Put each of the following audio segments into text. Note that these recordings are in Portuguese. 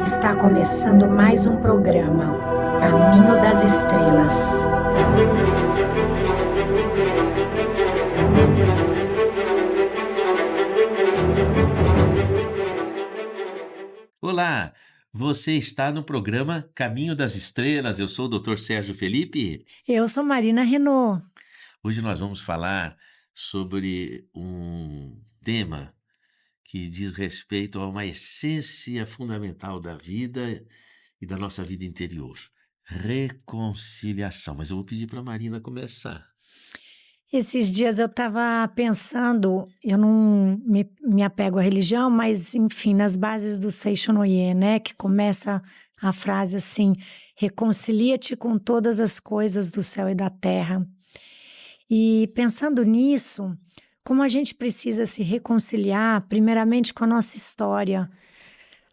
Está começando mais um programa, Caminho das Estrelas. Olá, você está no programa Caminho das Estrelas. Eu sou o Dr. Sérgio Felipe. Eu sou Marina Renault. Hoje nós vamos falar sobre um tema que diz respeito a uma essência fundamental da vida e da nossa vida interior: reconciliação. Mas eu vou pedir para a Marina começar. Esses dias eu estava pensando, eu não me apego à religião, mas enfim, nas bases do Seishonoye, né? Que começa a frase assim: reconcilia-te com todas as coisas do céu e da terra. E pensando nisso, como a gente precisa se reconciliar, primeiramente com a nossa história,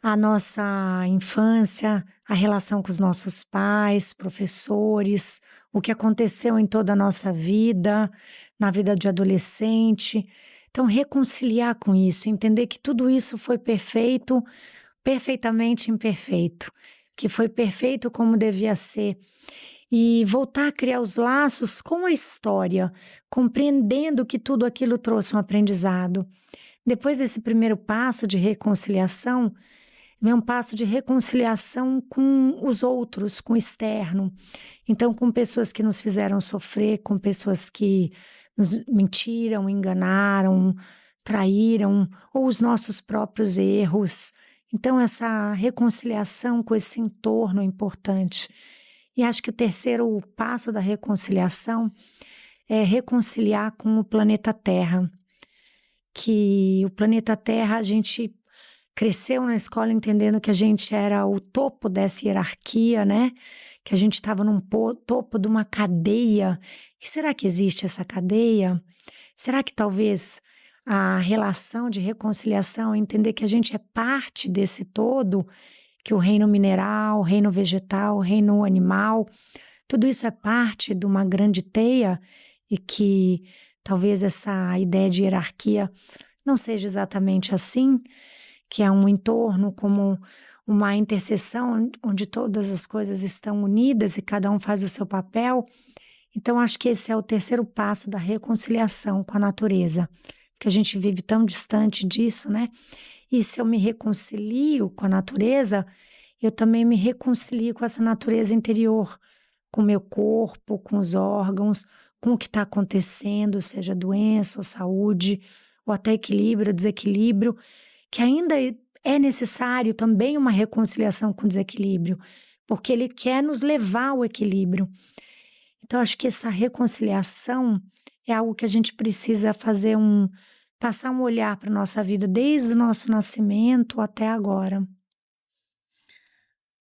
a nossa infância, a relação com os nossos pais, professores, o que aconteceu em toda a nossa vida, na vida de adolescente. Então, reconciliar com isso, entender que tudo isso foi perfeito, perfeitamente imperfeito, que foi perfeito como devia ser. E voltar a criar os laços com a história, compreendendo que tudo aquilo trouxe um aprendizado. Depois desse primeiro passo de reconciliação, vem um passo de reconciliação com os outros, com o externo. Então, com pessoas que nos fizeram sofrer, com pessoas que nos mentiram, enganaram, traíram, ou os nossos próprios erros. Então, essa reconciliação com esse entorno é importante. E acho que o terceiro passo da reconciliação é reconciliar com o planeta Terra. Que o planeta Terra, a gente cresceu na escola entendendo que a gente era o topo dessa hierarquia, né? Que a gente estava num topo de uma cadeia. E será que existe essa cadeia? Será que talvez a relação de reconciliação, entender que a gente é parte desse todo, que o reino mineral, o reino vegetal, o reino animal, tudo isso é parte de uma grande teia e que talvez essa ideia de hierarquia não seja exatamente assim, que é um entorno como uma interseção onde todas as coisas estão unidas e cada um faz o seu papel. Então, acho que esse é o terceiro passo da reconciliação com a natureza, porque a gente vive tão distante disso, né? E se eu me reconcilio com a natureza, eu também me reconcilio com essa natureza interior, com o meu corpo, com os órgãos, com o que está acontecendo, seja doença ou saúde, ou até equilíbrio ou desequilíbrio, que ainda é necessário também uma reconciliação com o desequilíbrio, porque ele quer nos levar ao equilíbrio. Então, acho que essa reconciliação é algo que a gente precisa passar um olhar para a nossa vida desde o nosso nascimento até agora.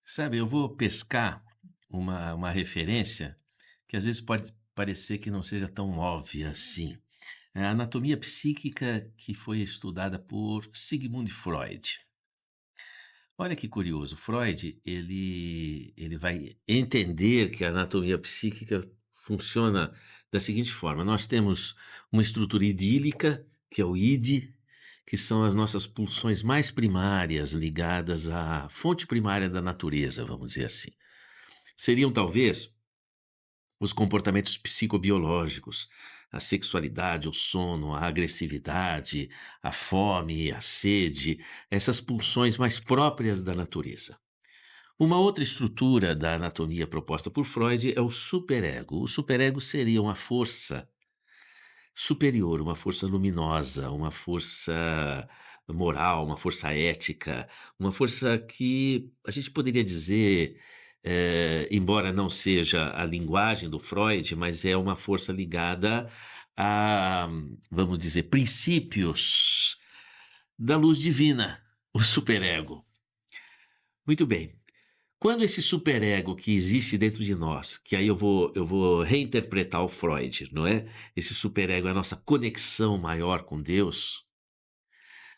Sabe, eu vou pescar uma referência que às vezes pode parecer que não seja tão óbvia assim. É a anatomia psíquica que foi estudada por Sigmund Freud. Olha que curioso, Freud, ele vai entender que a anatomia psíquica funciona da seguinte forma: nós temos uma estrutura idílica, que é o id, que são as nossas pulsões mais primárias ligadas à fonte primária da natureza, vamos dizer assim. Seriam talvez os comportamentos psicobiológicos, a sexualidade, o sono, a agressividade, a fome, a sede, essas pulsões mais próprias da natureza. Uma outra estrutura da anatomia proposta por Freud é o superego. O superego seria uma força superior, uma força luminosa, uma força moral, uma força ética, uma força que a gente poderia dizer, embora não seja a linguagem do Freud, mas é uma força ligada a, vamos dizer, princípios da luz divina, o superego. Muito bem. Quando esse superego que existe dentro de nós, que aí eu vou reinterpretar o Freud, não é? Esse superego é a nossa conexão maior com Deus.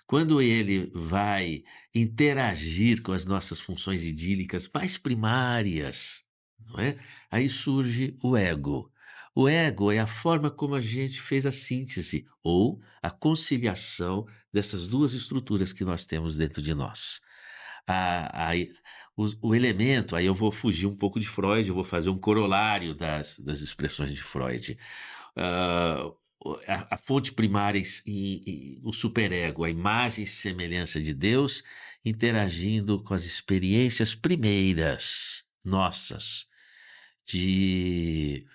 Quando ele vai interagir com as nossas funções idílicas mais primárias, não é? Aí surge o ego. O ego é a forma como a gente fez a síntese ou a conciliação dessas duas estruturas que nós temos dentro de nós. a o elemento, aí eu vou fugir um pouco de Freud, eu vou fazer um corolário das expressões de Freud. Hã, a fonte primária e o superego, a imagem e semelhança de Deus, interagindo com as experiências primeiras nossas, de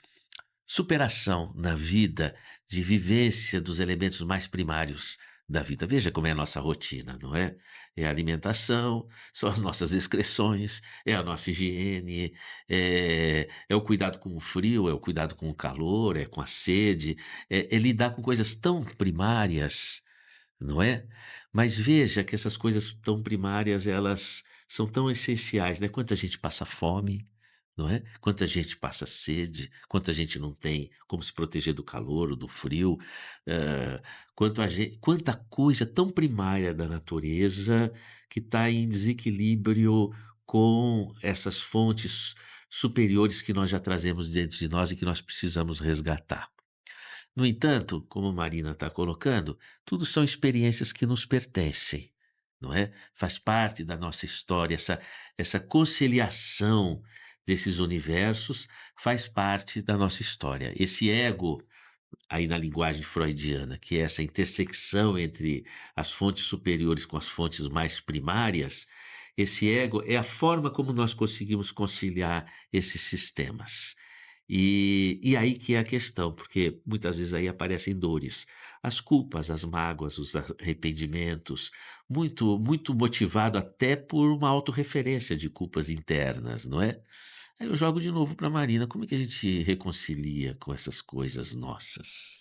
superação na vida, de vivência dos elementos mais primários da vida. Veja como é a nossa rotina, não é? É a alimentação, são as nossas excreções, é a nossa higiene, é o cuidado com o frio, é o cuidado com o calor, é com a sede, é lidar com coisas tão primárias, não é? Mas veja que essas coisas tão primárias, elas são tão essenciais, né? Quanta gente passa fome, não é? Quanta gente passa sede, quanta gente não tem como se proteger do calor ou do frio, hã, quanta coisa tão primária da natureza que está em desequilíbrio com essas fontes superiores que nós já trazemos dentro de nós e que nós precisamos resgatar. No entanto, como Marina está colocando, tudo são experiências que nos pertencem, não é? Faz parte da nossa história, essa conciliação desses universos faz parte da nossa história. Esse ego, aí na linguagem freudiana, que é essa intersecção entre as fontes superiores com as fontes mais primárias, esse ego é a forma como nós conseguimos conciliar esses sistemas. E aí que é a questão, porque muitas vezes aí aparecem dores, as culpas, as mágoas, os arrependimentos, muito motivado até por uma autorreferência de culpas internas, não é? Aí eu jogo de novo para Marina, como é que a gente reconcilia com essas coisas nossas?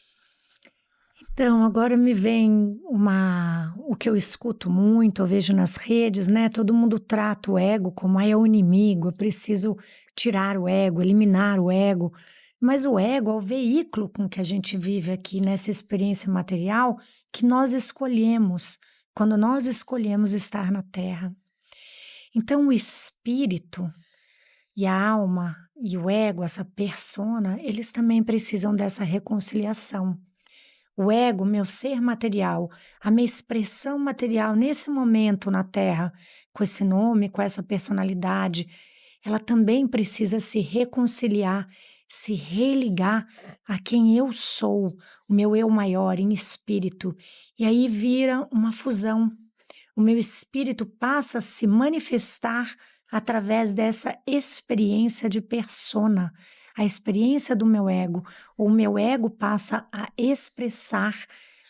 Então, agora me vem o que eu escuto muito, eu vejo nas redes, né? Todo mundo trata o ego como é o inimigo, eu preciso tirar o ego, eliminar o ego. Mas o ego é o veículo com que a gente vive aqui nessa experiência material que nós escolhemos, quando nós escolhemos estar na Terra. Então, o espírito e a alma e o ego, essa persona, eles também precisam dessa reconciliação. O ego, meu ser material, a minha expressão material nesse momento na Terra, com esse nome, com essa personalidade, ela também precisa se reconciliar, se religar a quem eu sou, o meu eu maior em espírito. E aí vira uma fusão. O meu espírito passa a se manifestar através dessa experiência de persona, a experiência do meu ego. O meu ego passa a expressar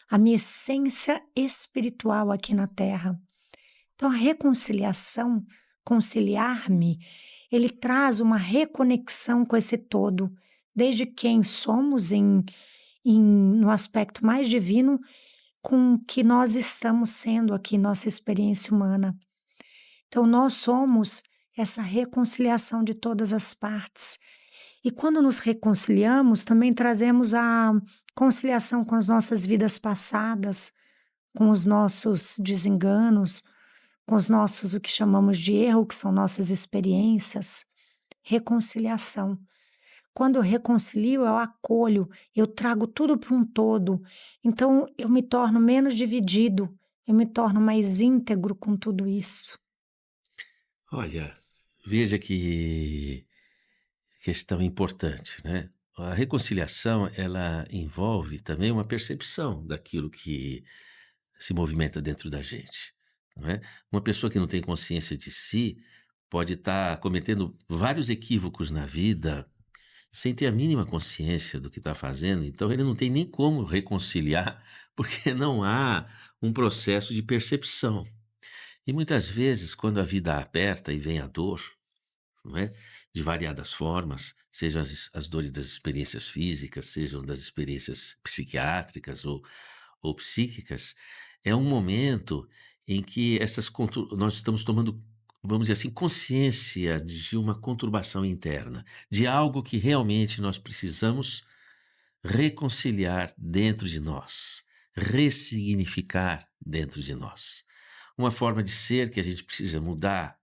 a minha essência espiritual aqui na Terra. Então, a reconciliação, conciliar-me, ele traz uma reconexão com esse todo, desde quem somos no aspecto mais divino, com o que nós estamos sendo aqui, nossa experiência humana. Então, nós somos essa reconciliação de todas as partes. E quando nos reconciliamos, também trazemos a conciliação com as nossas vidas passadas, com os nossos desenganos, com os nossos, o que chamamos de erro, que são nossas experiências. Reconciliação. Quando eu reconcilio, eu acolho, eu trago tudo para um todo. Então, eu me torno menos dividido, eu me torno mais íntegro com tudo isso. Olha, veja que questão importante, né? A reconciliação, ela envolve também uma percepção daquilo que se movimenta dentro da gente, não é? Uma pessoa que não tem consciência de si pode estar cometendo vários equívocos na vida sem ter a mínima consciência do que está fazendo, então ele não tem nem como reconciliar, porque não há um processo de percepção. E muitas vezes, quando a vida aperta e vem a dor, não é? De variadas formas, sejam as dores das experiências físicas, sejam das experiências psiquiátricas ou psíquicas, é um momento em que nós estamos tomando, vamos dizer assim, consciência de uma conturbação interna, de algo que realmente nós precisamos reconciliar dentro de nós, ressignificar dentro de nós. Uma forma de ser que a gente precisa mudar,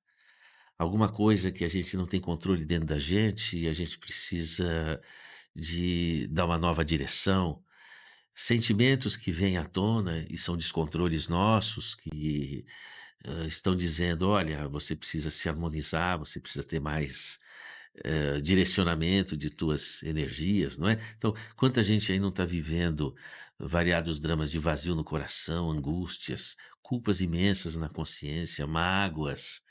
alguma coisa que a gente não tem controle dentro da gente e a gente precisa de dar uma nova direção. sentimentos que vêm à tona e são descontroles nossos que estão dizendo: olha, você precisa se harmonizar, você precisa ter mais direcionamento de tuas energias, não é? Então, quanta gente aí não está vivendo variados dramas de vazio no coração, angústias, culpas imensas na consciência, mágoas,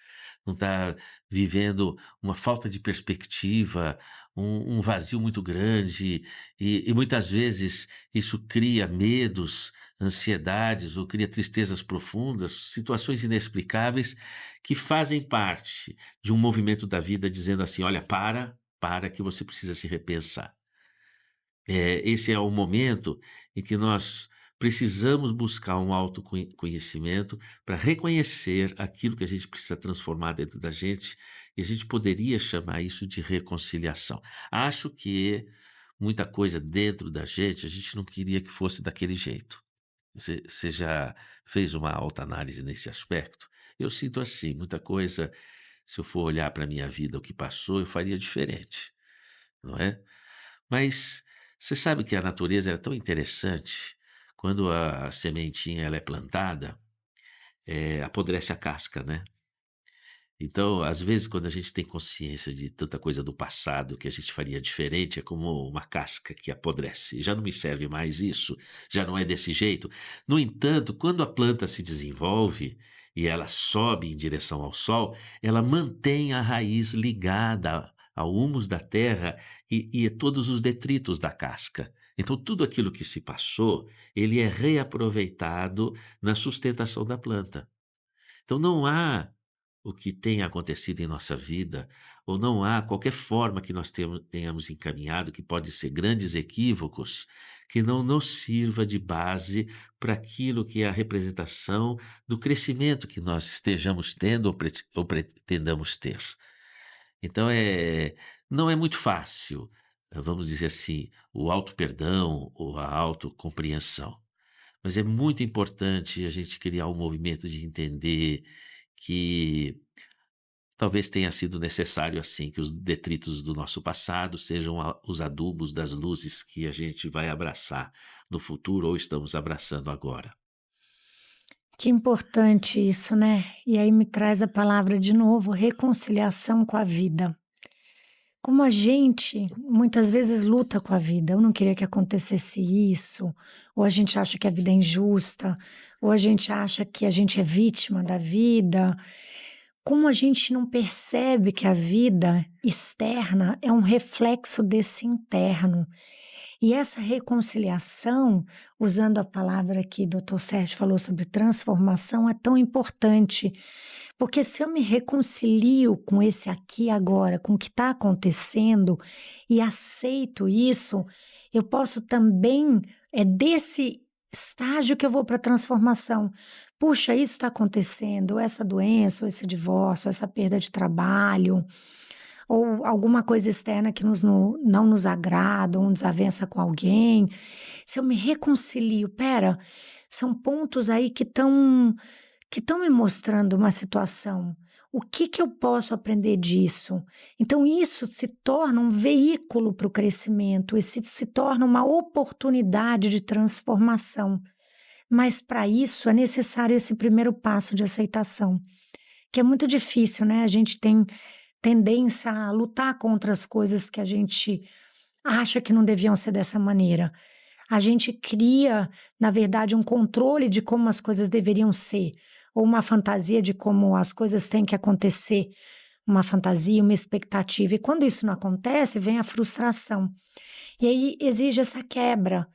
não está vivendo uma falta de perspectiva, um vazio muito grande, e muitas vezes isso cria medos, ansiedades ou cria tristezas profundas, situações inexplicáveis que fazem parte de um movimento da vida dizendo assim: olha, para que você precisa se repensar. Esse é o momento em que nós precisamos buscar um autoconhecimento para reconhecer aquilo que a gente precisa transformar dentro da gente, e a gente poderia chamar isso de reconciliação. Acho que muita coisa dentro da gente, a gente não queria que fosse daquele jeito. Você já fez uma autoanálise nesse aspecto? Eu sinto assim, muita coisa, se eu for olhar para a minha vida, o que passou, eu faria diferente, não é? Mas você sabe que a natureza é tão interessante, quando a sementinha ela é plantada, apodrece a casca, né? Então, às vezes, quando a gente tem consciência de tanta coisa do passado que a gente faria diferente, é como uma casca que apodrece. Já não me serve mais isso, já não é desse jeito. No entanto, quando a planta se desenvolve e ela sobe em direção ao sol, ela mantém a raiz ligada ao humus da terra e a todos os detritos da casca. Então, tudo aquilo que se passou, ele é reaproveitado na sustentação da planta. Então não há o que tenha acontecido em nossa vida, ou não há qualquer forma que nós tenhamos encaminhado, que pode ser grandes equívocos, que não nos sirva de base para aquilo que é a representação do crescimento que nós estejamos tendo ou pretendamos ter. Então não é muito fácil, vamos dizer assim, o auto-perdão ou a autocompreensão. Mas é muito importante a gente criar um movimento de entender que talvez tenha sido necessário, assim, que os detritos do nosso passado sejam os adubos das luzes que a gente vai abraçar no futuro ou estamos abraçando agora. Que importante isso, né? E aí me traz a palavra de novo, reconciliação com a vida. Como a gente muitas vezes luta com a vida, eu não queria que acontecesse isso, ou a gente acha que a vida é injusta, ou a gente acha que a gente é vítima da vida. Como a gente não percebe que a vida externa é um reflexo desse interno. E essa reconciliação, usando a palavra que o Dr. Sérgio falou sobre transformação, é tão importante. Porque se eu me reconcilio com esse aqui e agora, com o que está acontecendo, e aceito isso, eu posso também, é desse estágio que eu vou para a transformação. Puxa, isso está acontecendo, ou essa doença, ou esse divórcio, ou essa perda de trabalho, ou alguma coisa externa que não nos agrada, ou uma desavença com alguém. Se eu me reconcilio, pera, são pontos aí que estão me mostrando uma situação. O que que eu posso aprender disso? Então, isso se torna um veículo para o crescimento, esse se torna uma oportunidade de transformação. Mas para isso é necessário esse primeiro passo de aceitação, que é muito difícil, né? A gente tem tendência a lutar contra as coisas que a gente acha que não deviam ser dessa maneira. A gente cria, na verdade, um controle de como as coisas deveriam ser, ou uma fantasia de como as coisas têm que acontecer, uma fantasia, uma expectativa. E quando isso não acontece, vem a frustração. E aí existe essa quebra.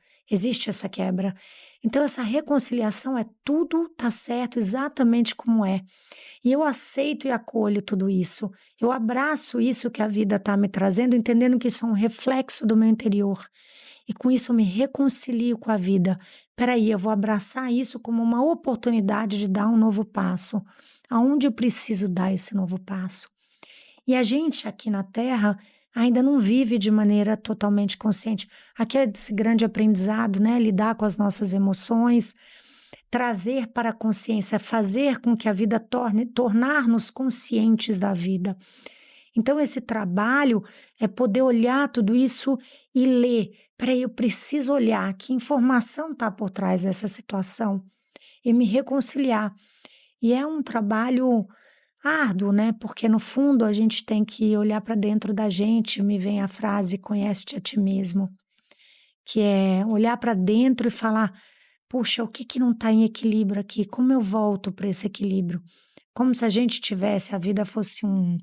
Então, essa reconciliação é tudo tá certo exatamente como é. E eu aceito e acolho tudo isso. Eu abraço isso que a vida está me trazendo, entendendo que isso é um reflexo do meu interior. E com isso eu me reconcilio com a vida. Peraí, eu vou abraçar isso como uma oportunidade de dar um novo passo. Aonde eu preciso dar esse novo passo? E a gente aqui na Terra ainda não vive de maneira totalmente consciente. Aqui é esse grande aprendizado, né? Lidar com as nossas emoções, trazer para a consciência, fazer com que a vida tornar-nos conscientes da vida. Então, esse trabalho é poder olhar tudo isso e ler. Peraí, eu preciso olhar que informação está por trás dessa situação e me reconciliar. E é um trabalho árduo, né? Porque no fundo a gente tem que olhar para dentro da gente. Me vem a frase: conhece-te a ti mesmo, que é olhar para dentro e falar: puxa, o que que não está em equilíbrio aqui? Como eu volto para esse equilíbrio? Como se a gente tivesse, a vida fosse um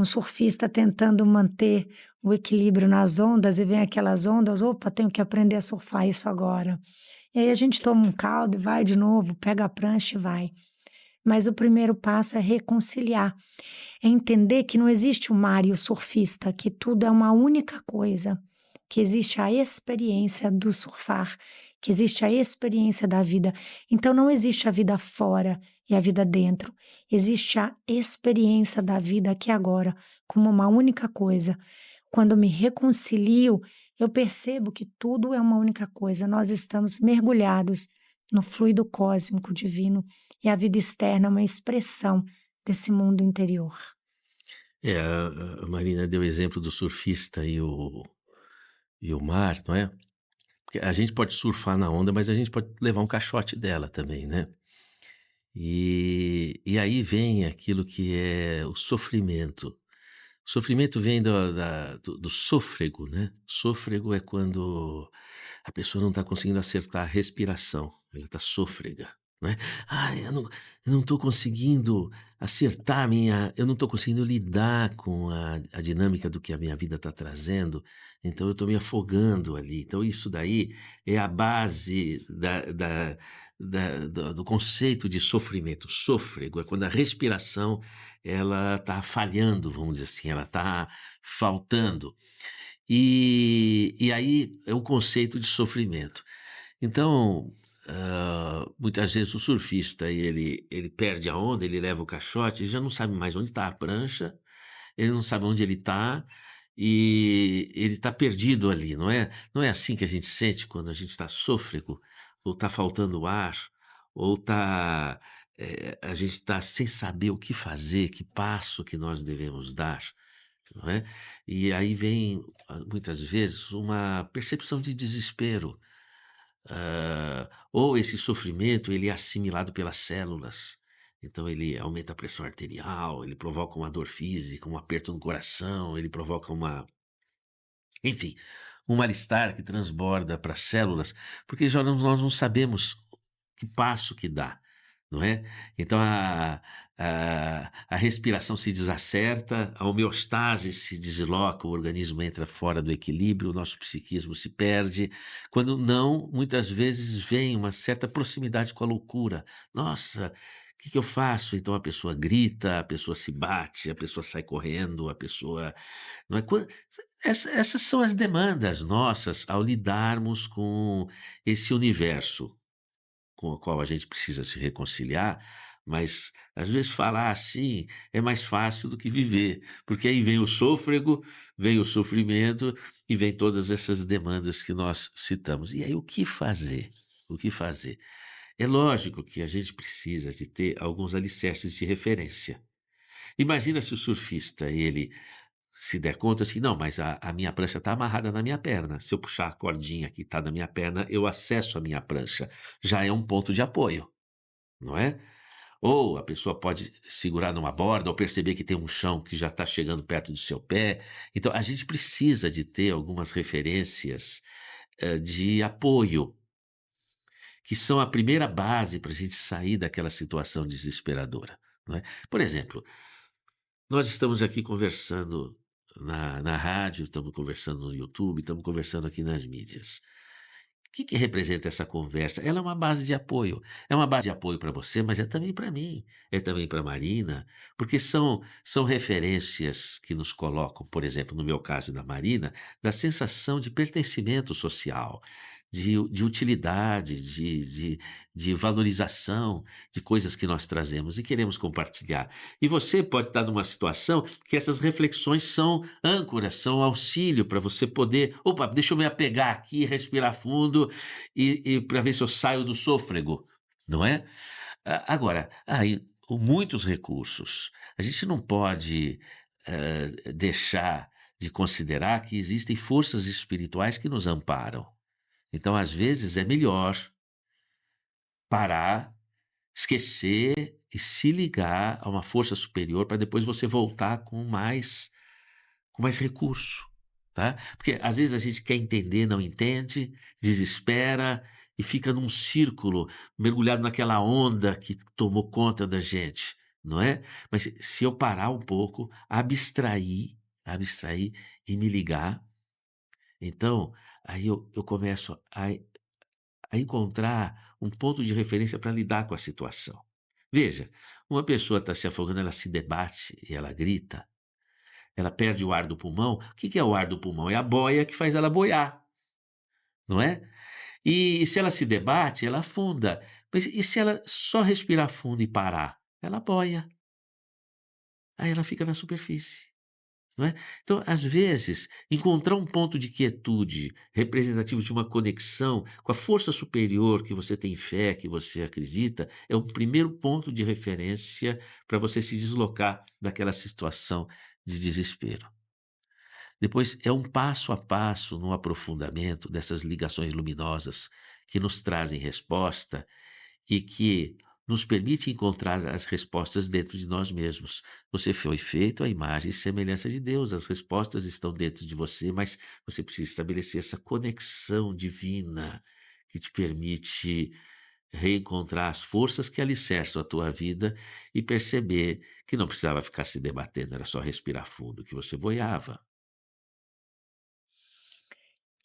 surfista tentando manter o equilíbrio nas ondas e vem aquelas ondas, opa, tenho que aprender a surfar isso agora. E aí a gente toma um caldo e vai de novo, pega a prancha e vai. Mas o primeiro passo é reconciliar, é entender que não existe o mar e o surfista, que tudo é uma única coisa, que existe a experiência do surfar, que existe a experiência da vida. Então não existe a vida fora e a vida dentro, existe a experiência da vida aqui e agora, como uma única coisa. Quando me reconcilio, eu percebo que tudo é uma única coisa, nós estamos mergulhados no fluido cósmico divino e a vida externa é uma expressão desse mundo interior. A Marina deu o exemplo do surfista e o mar, não é? Porque a gente pode surfar na onda, mas a gente pode levar um caixote dela também, né? E aí vem aquilo que é o sofrimento. O sofrimento vem do sôfrego, né? Sôfrego é quando a pessoa não está conseguindo acertar a respiração, ela está sôfrega, né? "Ai, eu não estou conseguindo acertar a minha eu não estou conseguindo lidar com a dinâmica do que a minha vida está trazendo, então eu estou me afogando ali". Então isso daí é a base do conceito de sofrimento. Sôfrego é quando a respiração ela está falhando, vamos dizer assim, ela está faltando. E aí é o conceito de sofrimento. Então, muitas vezes o surfista ele perde a onda, ele leva o caixote, ele já não sabe mais onde está a prancha, ele não sabe onde ele está, e ele está perdido ali, não é? Não é assim que a gente sente quando a gente está sôfrego, ou está faltando ar, ou a gente está sem saber o que fazer, que passo que nós devemos dar, não é? E aí vem, muitas vezes, uma percepção de desespero, ou esse sofrimento ele é assimilado pelas células, então ele aumenta a pressão arterial, ele provoca uma dor física, um aperto no coração, ele provoca enfim, um mal-estar que transborda para as células, porque já nós não sabemos que passo que dá, não é? Então a respiração se desacerta, a homeostase se desloca, o organismo entra fora do equilíbrio, o nosso psiquismo se perde. Quando não, muitas vezes vem uma certa proximidade com a loucura. "Nossa, o que que eu faço?" Então a pessoa grita, a pessoa se bate, a pessoa sai correndo, a pessoa não é? Essas são as demandas nossas ao lidarmos com esse universo com o qual a gente precisa se reconciliar, mas às vezes falar assim é mais fácil do que viver, porque aí vem o sôfrego, vem o sofrimento e vem todas essas demandas que nós citamos. E aí o que fazer? O que fazer? É lógico que a gente precisa de ter alguns alicerces de referência. Imagina se o surfista, ele se der conta assim: "Não, mas a minha prancha está amarrada na minha perna. Se eu puxar a cordinha que está na minha perna, eu acesso a minha prancha". Já é um ponto de apoio, não é? Ou a pessoa pode segurar numa borda ou perceber que tem um chão que já está chegando perto do seu pé. Então a gente precisa de ter algumas referências, de apoio, que são a primeira base para a gente sair daquela situação desesperadora, não é? Por exemplo, nós estamos aqui conversando na rádio, estamos conversando no YouTube, estamos conversando aqui nas mídias. O que que representa essa conversa? Ela é uma base de apoio. É uma base de apoio para você, mas é também para mim, é também para Marina, porque são referências que nos colocam, por exemplo, no meu caso e da Marina, da sensação de pertencimento social, de utilidade, de valorização de coisas que nós trazemos e queremos compartilhar. E você pode estar numa situação que essas reflexões são âncoras, são auxílio para você poder, opa, deixa eu me apegar aqui, respirar fundo e para ver se eu saio do sôfrego, não é? Agora, aí, com muitos recursos, a gente não pode deixar de considerar que existem forças espirituais que nos amparam. Então, às vezes, é melhor parar, esquecer e se ligar a uma força superior para depois você voltar com mais recurso, tá? Porque às vezes a gente quer entender, não entende, desespera e fica num círculo, mergulhado naquela onda que tomou conta da gente, não é? Mas se eu parar um pouco, abstrair e me ligar, então aí eu começo a encontrar um ponto de referência para lidar com a situação. Veja, uma pessoa está se afogando, ela se debate e ela grita, ela perde o ar do pulmão. O que que é o ar do pulmão? É a boia que faz ela boiar, não é? E se ela se debate, ela afunda. Mas e se ela só respirar fundo e parar? Ela boia. Aí ela fica na superfície, não é? Então, às vezes, encontrar um ponto de quietude representativo de uma conexão com a força superior que você tem fé, que você acredita, é o primeiro ponto de referência para você se deslocar daquela situação de desespero. Depois é um passo a passo no aprofundamento dessas ligações luminosas que nos trazem resposta e que nos permite encontrar as respostas dentro de nós mesmos. Você foi feito à imagem e semelhança de Deus, as respostas estão dentro de você, mas você precisa estabelecer essa conexão divina que te permite reencontrar as forças que alicerçam a tua vida e perceber que não precisava ficar se debatendo, era só respirar fundo que você boiava.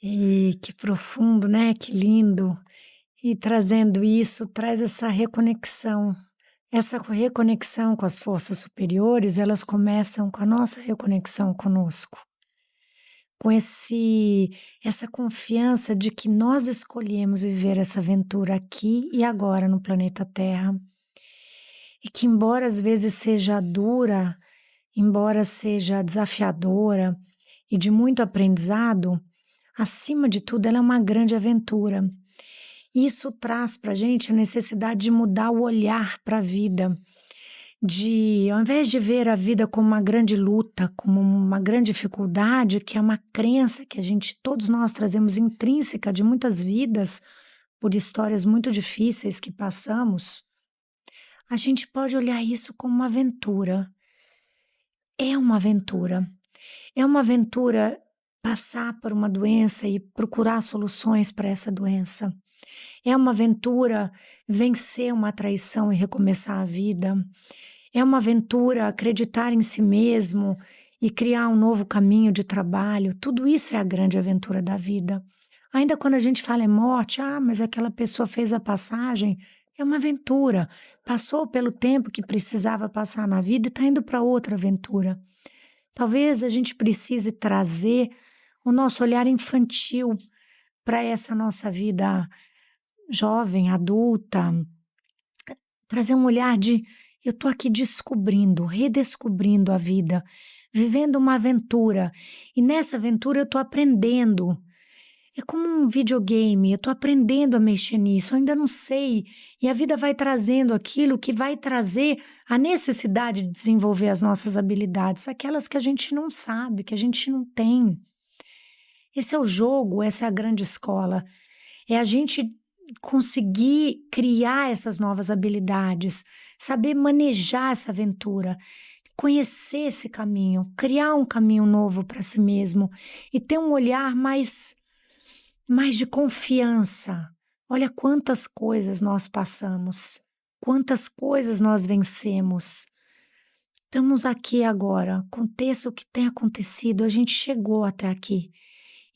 E que profundo, né, que lindo. E trazendo isso, traz essa reconexão. Essa reconexão com as forças superiores, elas começam com a nossa reconexão conosco. Com essa confiança de que nós escolhemos viver essa aventura aqui e agora no planeta Terra. E que embora às vezes seja dura, embora seja desafiadora e de muito aprendizado, acima de tudo ela é uma grande aventura. Isso traz para a gente a necessidade de mudar o olhar para a vida, de, ao invés de ver a vida como uma grande luta, como uma grande dificuldade, que é uma crença que todos nós trazemos intrínseca de muitas vidas, por histórias muito difíceis que passamos, a gente pode olhar isso como uma aventura. É uma aventura. É uma aventura passar por uma doença e procurar soluções para essa doença. É uma aventura vencer uma traição e recomeçar a vida. É uma aventura acreditar em si mesmo e criar um novo caminho de trabalho. Tudo isso é a grande aventura da vida. Ainda quando a gente fala em morte, mas aquela pessoa fez a passagem, é uma aventura. Passou pelo tempo que precisava passar na vida e está indo para outra aventura. Talvez a gente precise trazer o nosso olhar infantil para essa nossa vida jovem, adulta, trazer um olhar de eu estou aqui descobrindo, redescobrindo a vida, vivendo uma aventura. E nessa aventura eu estou aprendendo. É como um videogame, eu estou aprendendo a mexer nisso, eu ainda não sei. E a vida vai trazendo aquilo que vai trazer a necessidade de desenvolver as nossas habilidades, aquelas que a gente não sabe, que a gente não tem. Esse é o jogo, essa é a grande escola. É a gente conseguir criar essas novas habilidades, saber manejar essa aventura, conhecer esse caminho, criar um caminho novo para si mesmo e ter um olhar mais de confiança. Olha quantas coisas nós passamos, quantas coisas nós vencemos. Estamos aqui agora, aconteça o que tem acontecido, a gente chegou até aqui.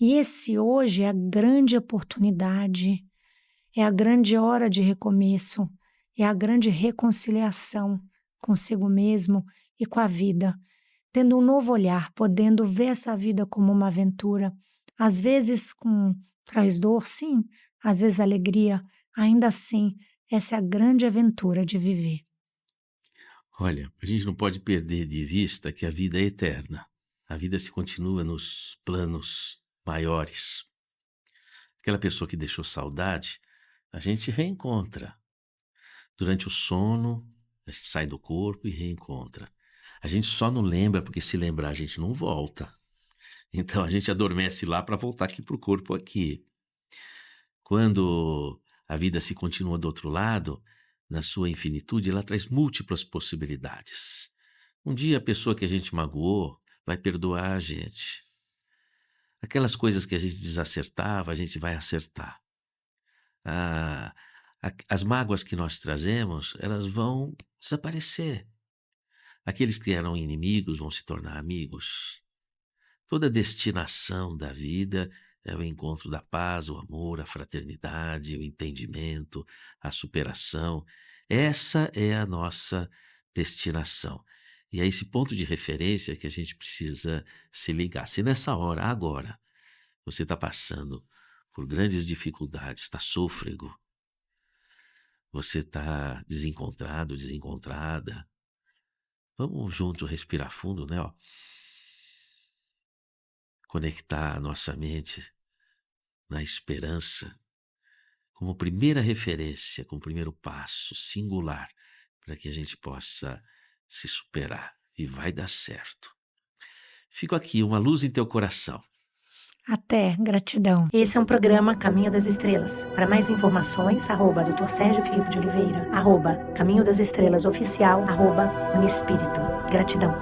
E esse hoje é a grande oportunidade, é a grande hora de recomeço, é a grande reconciliação consigo mesmo e com a vida, tendo um novo olhar, podendo ver essa vida como uma aventura, às vezes traz dor, sim, às vezes alegria, ainda assim, essa é a grande aventura de viver. Olha, a gente não pode perder de vista que a vida é eterna. A vida se continua nos planos maiores. Aquela pessoa que deixou saudade, a gente reencontra. Durante o sono, a gente sai do corpo e reencontra. A gente só não lembra porque se lembrar a gente não volta. Então a gente adormece lá para voltar aqui para o corpo aqui. Quando a vida se continua do outro lado, na sua infinitude, ela traz múltiplas possibilidades. Um dia a pessoa que a gente magoou vai perdoar a gente. Aquelas coisas que a gente desacertava, a gente vai acertar. Ah, as mágoas que nós trazemos, elas vão desaparecer. Aqueles que eram inimigos vão se tornar amigos. Toda destinação da vida é o encontro da paz, o amor, a fraternidade, o entendimento, a superação. Essa é a nossa destinação. E é esse ponto de referência que a gente precisa se ligar. Se nessa hora, agora, você está passando por grandes dificuldades, está sôfrego, você está desencontrado, desencontrada, vamos juntos respirar fundo, né? Ó. Conectar a nossa mente na esperança como primeira referência, como primeiro passo singular para que a gente possa se superar. E vai dar certo. Fico aqui, uma luz em teu coração. Até, gratidão. Esse é um programa Caminho das Estrelas. Para mais informações, @Dr. Sérgio Filipe de Oliveira, @Caminho das Estrelas Oficial, @Unispírito. Gratidão.